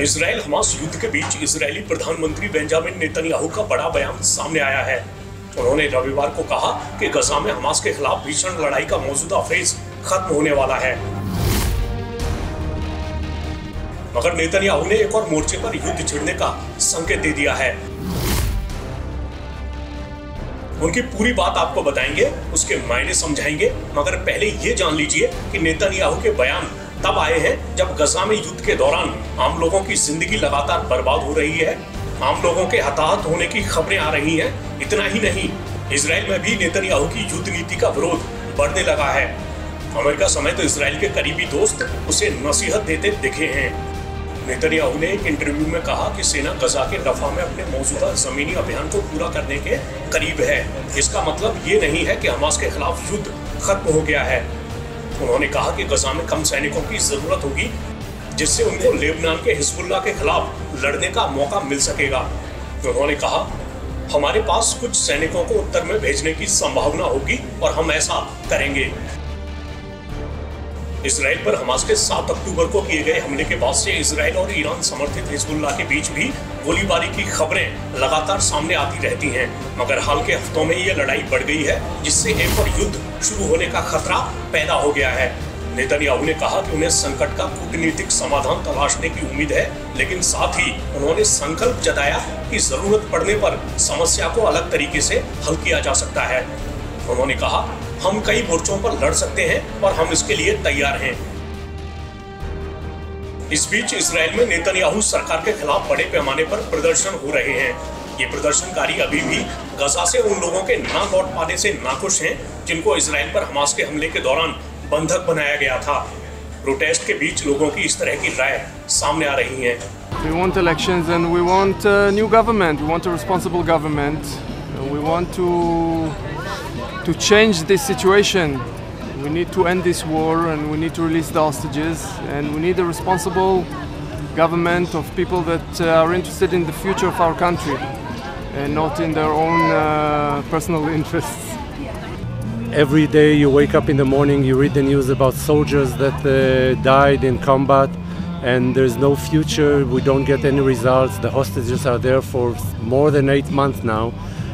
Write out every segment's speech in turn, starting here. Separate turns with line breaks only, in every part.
Israel Hamas युद्ध के बीच Israeli प्रधानमंत्री बेंजामिन नेतन्याहू का बड़ा बयान सामने आया है। उन्होंने रविवार को कहा कि गजा में हमास के खिलाफ भीषण लड़ाई का मौजूदा फेज खत्म होने वाला है। मगर नेतन्याहू ने एक और मोर्चे पर युद्ध छिड़ने का संकेत दे दिया है। उनकी पूरी बात आपको बताएंगे, उसके मायने समझाएंगे, मगर पहले ये जान लीजिए कि नेतन्याहू के बयान तब आए हैं जब गजा में युद्ध के दौरान आम लोगों की जिंदगी लगातार बर्बाद हो रही है। आम लोगों के हताहत होने की खबरें आ रही हैं। इतना ही नहीं, इजराइल में भी नेतन्याहू की युद्ध नीति का विरोध बढ़ने लगा है। अमेरिका समेत इजराइल के करीबी दोस्त उसे नसीहत देते दिखे हैं। नेतन्याहू ने एक इंटरव्यू में कहा कि सेना गजा के रफा में अपने मौजूदा जमीनी अभियान को पूरा करने के करीब है। इसका मतलब ये नहीं है कि हमास के खिलाफ युद्ध खत्म हो गया है। उन्होंने कहा कि गजा में कम सैनिकों की जरूरत होगी, जिससे उनको लेबनान के हिजबुल्लाह के खिलाफ लड़ने का मौका मिल सकेगा। उन्होंने कहा, हमारे पास कुछ सैनिकों को उत्तर में भेजने की संभावना होगी और हम ऐसा करेंगे। इजराइल पर हमास के 7 अक्टूबर को किए गए हमले के बाद से इजराइल और ईरान समर्थित हिजबुल्लाह के बीच भी गोलीबारी की खबरें लगातार सामने आती रहती हैं। मगर हाल के हफ्तों में ये लड़ाई बढ़ गई है, जिससे एक और युद्ध शुरू होने का खतरा पैदा हो गया है। नेतन्याहू ने कहा कि उन्हें संकट का कूटनीतिक समाधान तलाशने की उम्मीद है, लेकिन साथ ही उन्होंने संकल्प जताया कि जरूरत पड़ने पर समस्या को अलग तरीके से हल किया जा सकता है। उन्होंने कहा, हम कई मोर्चों पर लड़ सकते हैं और हम इसके लिए तैयार हैं। इस बीच इजराइल में नेतन्याहू सरकार के खिलाफ बड़े पैमाने पर प्रदर्शन हो रहे हैं। ये प्रदर्शनकारी अभी भी गजा से उन लोगों के ना लौट पाने से नाखुश हैं, जिनको इजराइल पर हमास के हमले के दौरान बंधक बनाया गया था। प्रोटेस्ट के बीच लोगों की इस तरह की राय सामने आ रही है।
We want elections and we want a new government. We want a responsible government. We want to change this situation. We need to end this war and we need to release the hostages, and we need a responsible government of people that are interested in the future of our country and not in their own personal interests.
Every day you wake up in the morning, you read the news about soldiers that died in combat, and there's no future. We don't get any results. The hostages are there for more than 8 months now,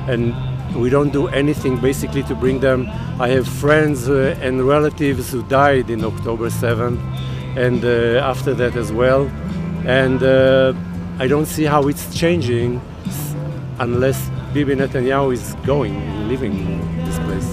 and we don't do anything basically to bring them. I have friends and relatives who died in October 7th and after that as well, and I don't see how it's changing unless Bibi Netanyahu is leaving this place.